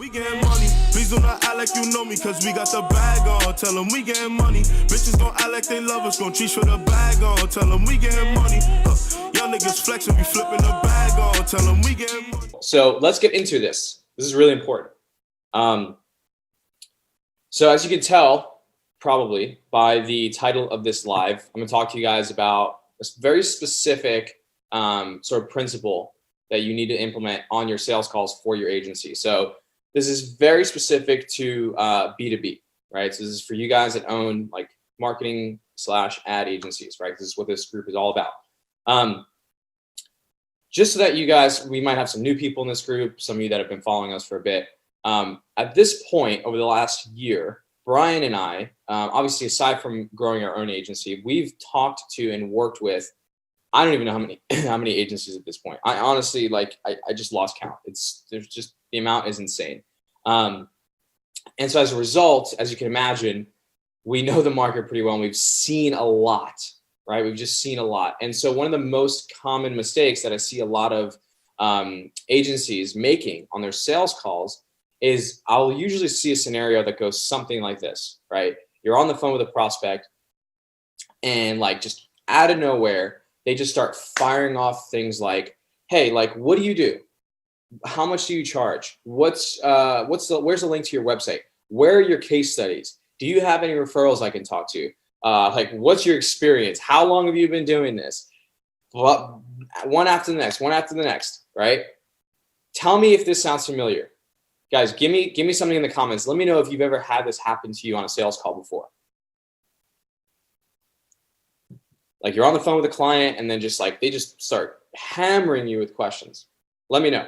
We getting money, please do not act like you know me, cause we got the bag on. Tell them we getting money, bitches gon' act like they love us, gon' treat for the bag on. Tell them we getting money, young niggas flexing, we flipping the bag on. Tell them we getting money. So let's get into this. This is really important. So as you can tell, probably by the title of this live, I'm gonna talk to you guys about a very specific sort of principle that you need to implement on your sales calls for your agency. So this is very specific to B2B, right? So this is for you guys that own like marketing / ad agencies, right? This is what this group is all about. Just so that you guys, we might have some new people in this group, some of you that have been following us for a bit. At this point, over the last year, Brian and I, obviously aside from growing our own agency, we've talked to and worked with, I don't even know how many agencies at this point. I honestly, I just lost count. The amount is insane. And so as a result, as you can imagine, we know the market pretty well and we've seen a lot, right? We've just seen a lot. And so one of the most common mistakes that I see a lot of agencies making on their sales calls is I'll usually see a scenario that goes something like this, right? You're on the phone with a prospect and like just out of nowhere, they just start firing off things like, hey, like, what do you do? How much do you charge? Where's the link to your website? Where are your case studies? Do you have any referrals I can talk to? Like, what's your experience? How long have you been doing this? Well, one after the next, right? Tell me if this sounds familiar. Guys, give me something in the comments. Let me know if you've ever had this happen to you on a sales call before. Like you're on the phone with a client and then just like, they just start hammering you with questions. Let me know.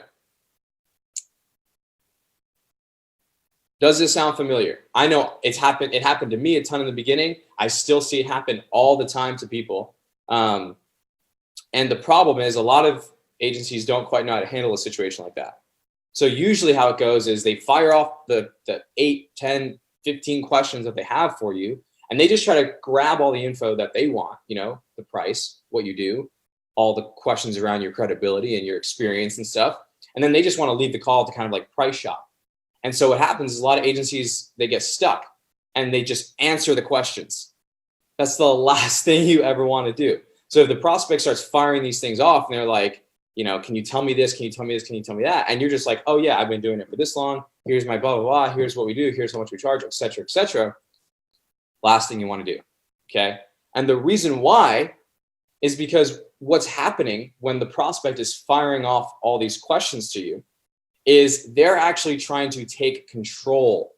Does this sound familiar? I know it's happened. It happened to me a ton in the beginning. I still see it happen all the time to people. And the problem is a lot of agencies don't quite know how to handle a situation like that. So usually how it goes is they fire off the 8, 10, 15 questions that they have for you. And they just try to grab all the info that they want, you know, the price, what you do, all the questions around your credibility and your experience and stuff. And then they just want to leave the call to kind of like price shop. And so what happens is a lot of agencies, they get stuck and they just answer the questions. That's the last thing you ever want to do. So if the prospect starts firing these things off and they're like, you know, can you tell me this? Can you tell me this? Can you tell me that? And you're just like, oh yeah, I've been doing it for this long. Here's my blah, blah, blah. Here's what we do. Here's how much we charge, et cetera, et cetera. Last thing you want to do, okay? And the reason why is because what's happening when the prospect is firing off all these questions to you is they're actually trying to take control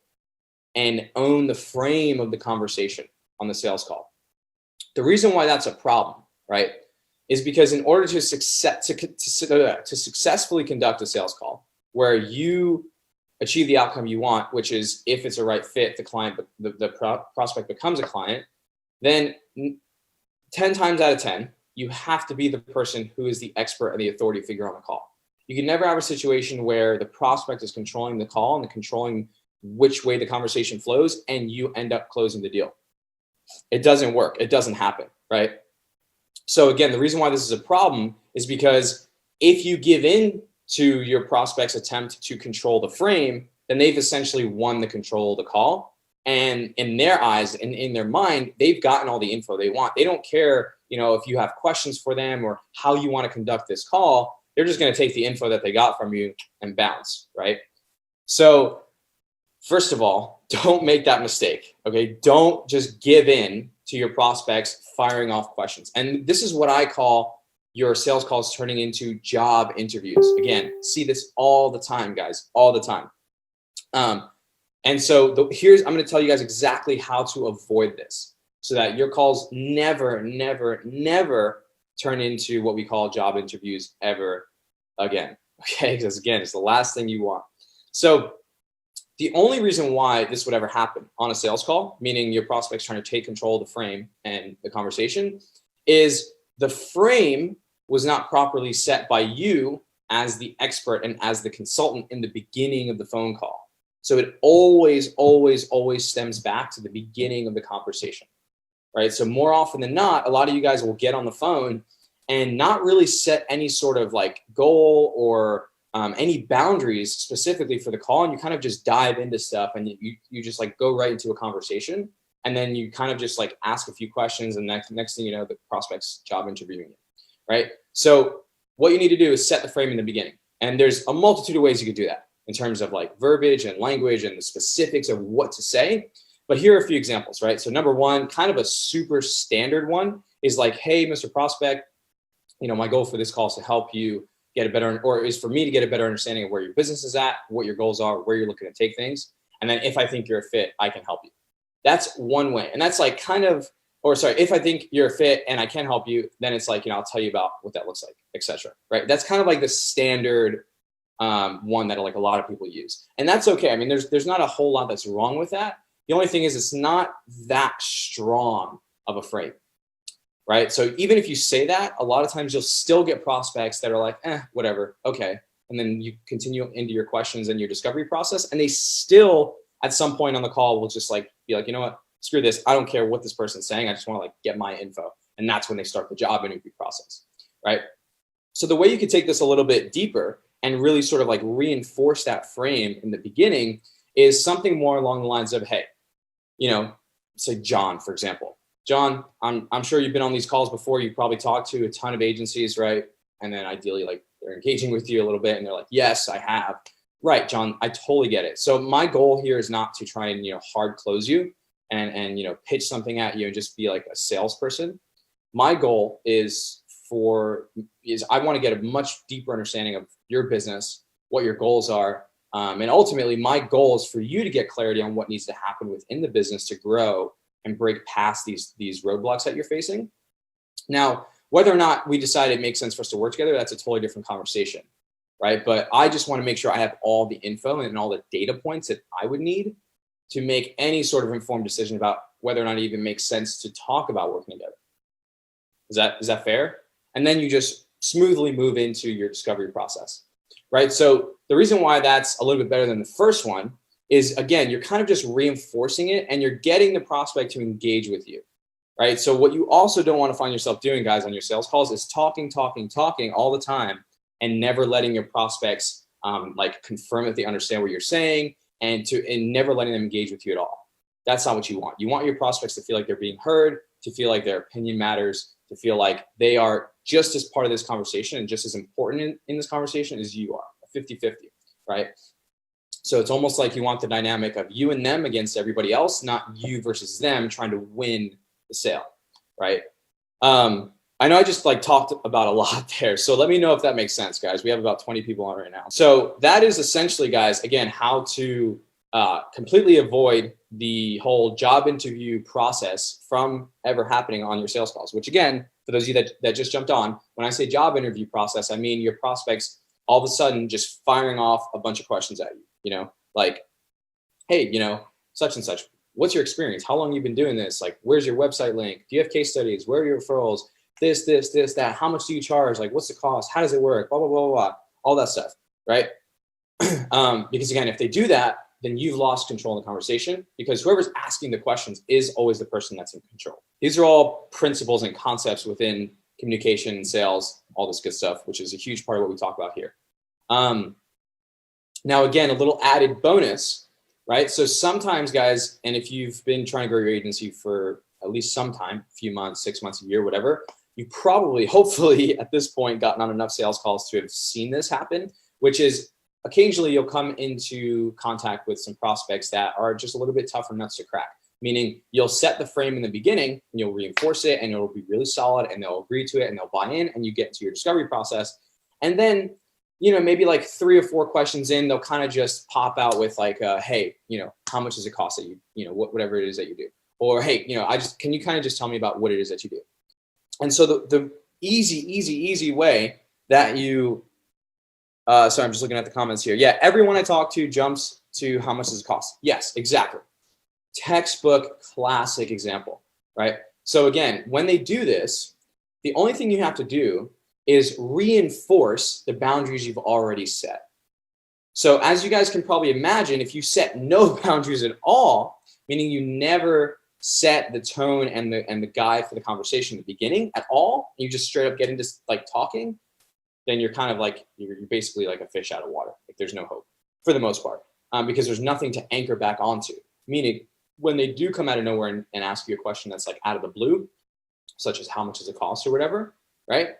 and own the frame of the conversation on the sales call. The reason why that's a problem, right, is because in order to successfully conduct a sales call where you achieve the outcome you want, which is if it's a right fit, the prospect becomes a client, then 10 times out of 10, you have to be the person who is the expert and the authority figure on the call. You can never have a situation where the prospect is controlling the call and controlling which way the conversation flows and you end up closing the deal. It doesn't work. It doesn't happen, right? So again, the reason why this is a problem is because if you give in to your prospect's attempt to control the frame, then they've essentially won the control of the call. And in their eyes and in their mind, they've gotten all the info they want. They don't care, you know, if you have questions for them or how you want to conduct this call. They're just going to take the info that they got from you and bounce, right? So first of all, don't make that mistake, okay? Don't just give in to your prospects firing off questions. And this is what I call your sales calls turning into job interviews. Again, see this all the time, guys, all the time. And so I'm going to tell you guys exactly how to avoid this so that your calls never, never, never turn into what we call job interviews ever again. Okay, because again, it's the last thing you want. So the only reason why this would ever happen on a sales call, meaning your prospect's trying to take control of the frame and the conversation, is the frame was not properly set by you as the expert and as the consultant in the beginning of the phone call. So it always, always, always stems back to the beginning of the conversation, right? So more often than not, a lot of you guys will get on the phone and not really set any sort of like goal or any boundaries specifically for the call, and you kind of just dive into stuff, and you just like go right into a conversation, and then you kind of just like ask a few questions, and next thing you know, the prospect's job interviewing you, right? So what you need to do is set the frame in the beginning, and there's a multitude of ways you could do that in terms of like verbiage and language and the specifics of what to say. But here are a few examples, right? So number one, kind of a super standard one is like, hey, Mr. Prospect, my goal for this call is to help you get a better, or is for me to get a better understanding of where your business is at, what your goals are, where you're looking to take things. And then if I think you're a fit, I can help you. That's one way. And that's like kind of, if I think you're a fit and I can help you, then it's like, I'll tell you about what that looks like, etc. Right? That's kind of like the standard one that like a lot of people use. And that's okay. I mean, there's not a whole lot that's wrong with that. The only thing is it's not that strong of a frame, right? So even if you say that, a lot of times you'll still get prospects that are like, whatever, okay. And then you continue into your questions and your discovery process, and they still at some point on the call will just like be like, you know what, screw this. I don't care what this person's saying. I just want to like get my info. And that's when they start the job interview process, right? So the way you could take this a little bit deeper and really sort of like reinforce that frame in the beginning is something more along the lines of, hey, say John, for example. John, I'm sure you've been on these calls before. You've probably talked to a ton of agencies, right? And then ideally like they're engaging with you a little bit and they're like, yes, I have. Right, John, I totally get it. So my goal here is not to try and, hard close you and pitch something at you and just be like a salesperson. My goal is I want to get a much deeper understanding of your business, what your goals are. And ultimately, my goal is for you to get clarity on what needs to happen within the business to grow and break past these roadblocks that you're facing. Now, whether or not we decide it makes sense for us to work together, that's a totally different conversation, right? But I just want to make sure I have all the info and all the data points that I would need to make any sort of informed decision about whether or not it even makes sense to talk about working together. Is that fair? And then you just smoothly move into your discovery process. Right. So the reason why that's a little bit better than the first one is, again, you're kind of just reinforcing it and you're getting the prospect to engage with you. Right. So what you also don't want to find yourself doing, guys, on your sales calls is talking all the time and never letting your prospects like confirm that they understand what you're saying and never letting them engage with you at all. That's not what you want. You want your prospects to feel like they're being heard, to feel like their opinion matters, to feel like they are just as part of this conversation and just as important in this conversation as you are, 50-50, right? So it's almost like you want the dynamic of you and them against everybody else, not you versus them trying to win the sale, right? I know I just like talked about a lot there. So let me know if that makes sense, guys. We have about 20 people on right now. So that is essentially, guys, again, how to completely avoid the whole job interview process from ever happening on your sales calls, which again, for those of you that just jumped on, when I say job interview process, I mean your prospects all of a sudden just firing off a bunch of questions at you, like, hey, such and such, what's your experience? How long have you been doing this? Like, where's your website link? Do you have case studies? Where are your referrals? This, that. How much do you charge? Like, what's the cost? How does it work? Blah, blah, blah, blah, blah. All that stuff, right? Because again, if they do that, then you've lost control of the conversation because whoever's asking the questions is always the person that's in control. These are all principles and concepts within communication and sales, all this good stuff, which is a huge part of what we talk about here. Now, again, a little added bonus, right? So sometimes, guys, and if you've been trying to grow your agency for at least some time, a few months, 6 months, a year, whatever, you probably, hopefully at this point, gotten on enough sales calls to have seen this happen, which is occasionally you'll come into contact with some prospects that are just a little bit tougher nuts to crack, meaning you'll set the frame in the beginning and you'll reinforce it and it'll be really solid and they'll agree to it and they'll buy in and you get into your discovery process. And then, maybe like 3 or 4 questions in, they'll kind of just pop out with like, hey, how much does it cost that whatever it is that you do? Or, hey, can you kind of just tell me about what it is that you do? And so the easy way that you, sorry, I'm just looking at the comments here. Yeah, everyone I talk to jumps to how much does it cost? Yes, exactly. Textbook classic example, right? So again, when they do this, the only thing you have to do is reinforce the boundaries you've already set. So as you guys can probably imagine, if you set no boundaries at all, meaning you never set the tone and the guide for the conversation at the beginning at all, you just straight up get into like talking, then you're kind of like, you're basically like a fish out of water. Like there's no hope for the most part, because there's nothing to anchor back onto. Meaning when they do come out of nowhere and ask you a question that's like out of the blue, such as how much does it cost or whatever, right?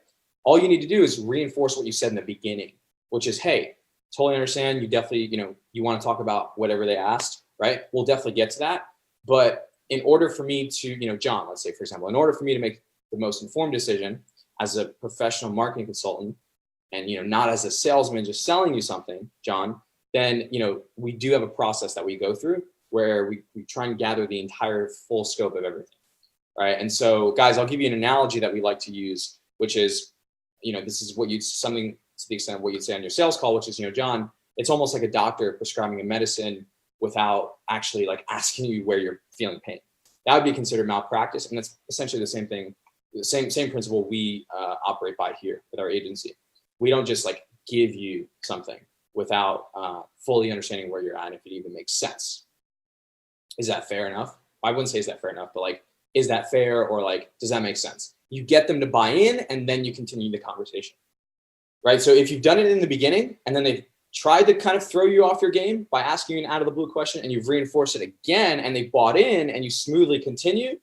All you need to do is reinforce what you said in the beginning, which is, hey, totally understand. You definitely, you want to talk about whatever they asked, right? We'll definitely get to that. But in order for me to, John, let's say, for example, in order for me to make the most informed decision as a professional marketing consultant and, not as a salesman just selling you something, John, then, we do have a process that we go through where we try and gather the entire full scope of everything, right? And so, guys, I'll give you an analogy that we like to use, which is, this is something to the extent of what you'd say on your sales call, which is, John, it's almost like a doctor prescribing a medicine without actually like asking you where you're feeling pain. That would be considered malpractice. And that's essentially the same thing, the same principle we operate by here with our agency. We don't just like give you something without fully understanding where you're at, if it even makes sense. Is that fair enough? I wouldn't say is that fair enough, but like, is that fair? Or like, does that make sense? You get them to buy in and then you continue the conversation, right? So if you've done it in the beginning and then they've tried to kind of throw you off your game by asking you an out of the blue question and you've reinforced it again and they bought in and you smoothly continue,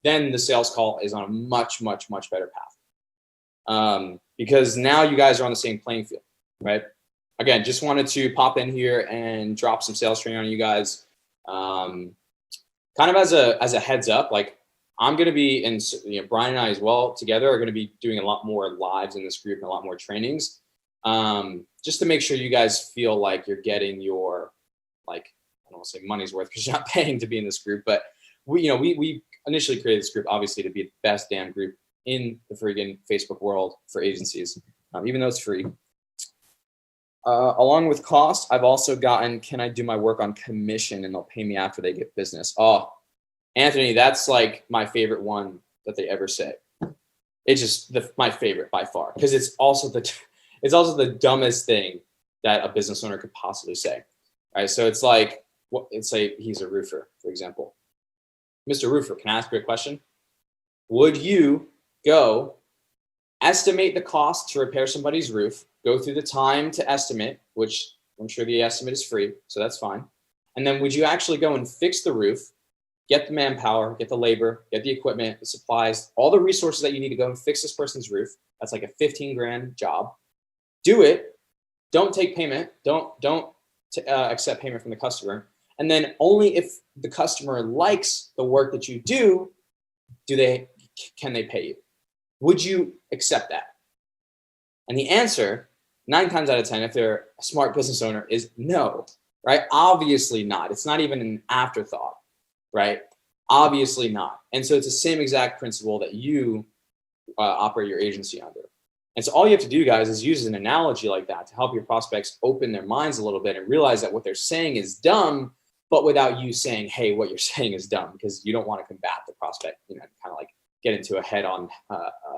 then the sales call is on a much, much, much better path. Because now you guys are on the same playing field, right? Again, just wanted to pop in here and drop some sales training on you guys. Kind of as a heads up, like I'm going to be, and Brian and I as well together are going to be doing a lot more lives in this group and a lot more trainings, just to make sure you guys feel like you're getting your, like, I don't want to say money's worth because you're not paying to be in this group, but we initially created this group obviously to be the best damn group in the friggin' Facebook world for agencies, even though it's free. Along with cost, I've also gotten, can I do my work on commission and they'll pay me after they get business? Oh, Anthony, that's like my favorite one that they ever say. It's just my favorite by far because it's also the dumbest thing that a business owner could possibly say. All right, so it's like, let's say he's a roofer, for example. Mr. Roofer, can I ask you a question? Would you go estimate the cost to repair somebody's roof, go through the time to estimate, which I'm sure the estimate is free, so that's fine. And then would you actually go and fix the roof, get the manpower, get the labor, get the equipment, the supplies, all the resources that you need to go and fix this person's roof? That's like a 15 grand job. Do it. Don't take payment. Don't accept payment from the customer. And then only if the customer likes the work that you do, can they pay you? Would you accept that? And the answer, 9 times out of 10, if they're a smart business owner, is no, right? Obviously not. It's not even an afterthought, right? Obviously not. And so it's the same exact principle that you operate your agency under. And so all you have to do, guys, is use an analogy like that to help your prospects open their minds a little bit and realize that what they're saying is dumb, but without you saying, hey, what you're saying is dumb, because you don't want to combat the prospect, kind of like get into a head-on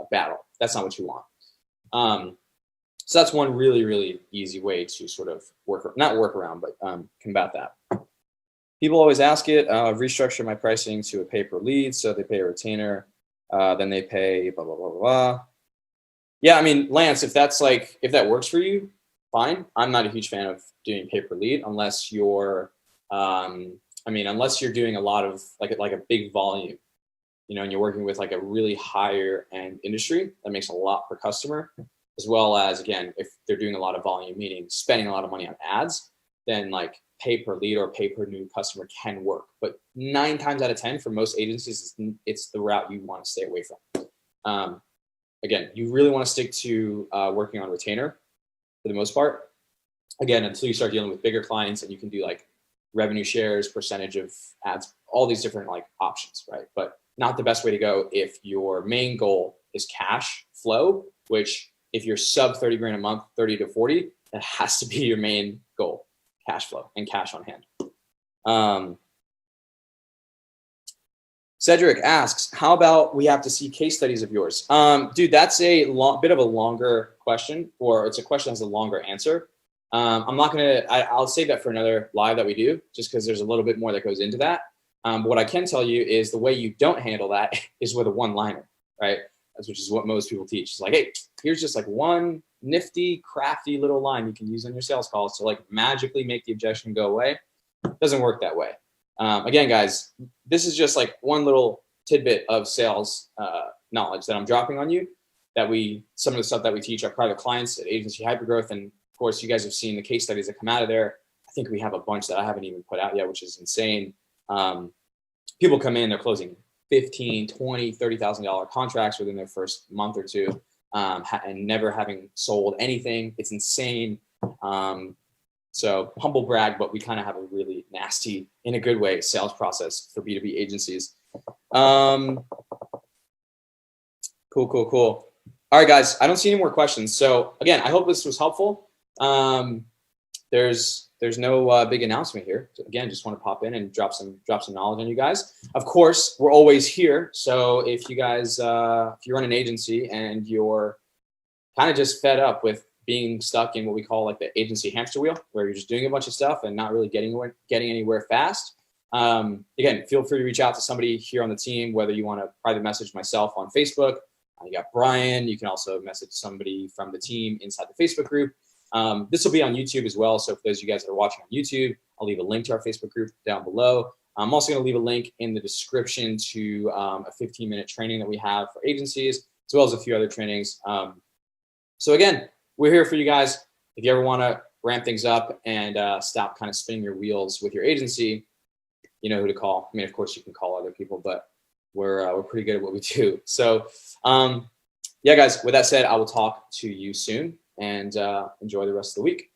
battle. That's not what you want. So that's one really, really easy way to sort of not work around, but combat that. People always ask it, restructure my pricing to a pay-per-lead, so they pay a retainer, then they pay blah, blah, blah, blah. Yeah, I mean, Lance, if that works for you, fine. I'm not a huge fan of doing pay-per-lead unless you're, unless you're doing a lot of like a big volume, and you're working with like a really higher end industry that makes a lot per customer, as well as, again, if they're doing a lot of volume, meaning spending a lot of money on ads, then like pay per lead or pay per new customer can work. But 9 times out of 10 for most agencies, it's the route you want to stay away from. Again, you really want to stick to working on retainer for the most part. Again, until you start dealing with bigger clients and you can do like revenue shares, percentage of ads, all these different like options, right? But not the best way to go if your main goal is cash flow, which if you're sub 30 grand a month, 30 to 40, that has to be your main goal, cash flow and cash on hand. Cedric asks, how about we have to see case studies of yours? Dude, that's a bit of a longer question, or it's a question that has a longer answer. I'll save that for another live that we do, just because there's a little bit more that goes into that. But what I can tell you is the way you don't handle that is with a one-liner, right? Which is what most people teach. It's like, hey, here's just like one nifty, crafty little line you can use on your sales calls to like magically make the objection go away. It doesn't work that way. Again, guys, this is just like one little tidbit of sales knowledge that I'm dropping on you, that some of the stuff that we teach our private clients at Agency Hypergrowth. And of course, you guys have seen the case studies that come out of there. I think we have a bunch that I haven't even put out yet, which is insane. People come in, they're closing $15,000, $20,000, $30,000 contracts within their first month or two, and never having sold anything. It's insane. So humble brag, but we kind of have a really nasty, in a good way, sales process for B2B agencies. Cool. All right, guys, I don't see any more questions. So again, I hope this was helpful. There's no big announcement here. So again, just want to pop in and drop some knowledge on you guys. Of course, we're always here. So if you guys, if you run an agency and you're kind of just fed up with being stuck in what we call like the agency hamster wheel, where you're just doing a bunch of stuff and not really getting anywhere fast, again, feel free to reach out to somebody here on the team, whether you want to private message myself on Facebook. You got Brian. You can also message somebody from the team inside the Facebook group. This will be on YouTube as well. So for those of you guys that are watching on YouTube, I'll leave a link to our Facebook group down below. I'm also going to leave a link in the description to a 15-minute training that we have for agencies, as well as a few other trainings. So again, we're here for you guys. If you ever want to ramp things up and stop kind of spinning your wheels with your agency, you know who to call. I mean, of course, you can call other people, but we're pretty good at what we do. So yeah, guys, with that said, I will talk to you soon, and enjoy the rest of the week.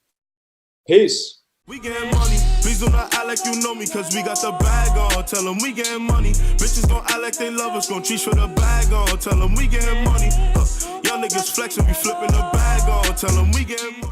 Peace. We getting money. Please do not act like you know me, cause we got the bag on. Tell them we getting money. Bitches gon' act like they love us, gon' treat for the bag on. Tell them we getting money. Young niggas flexing, we flipping the bag on. Tell them we getting money.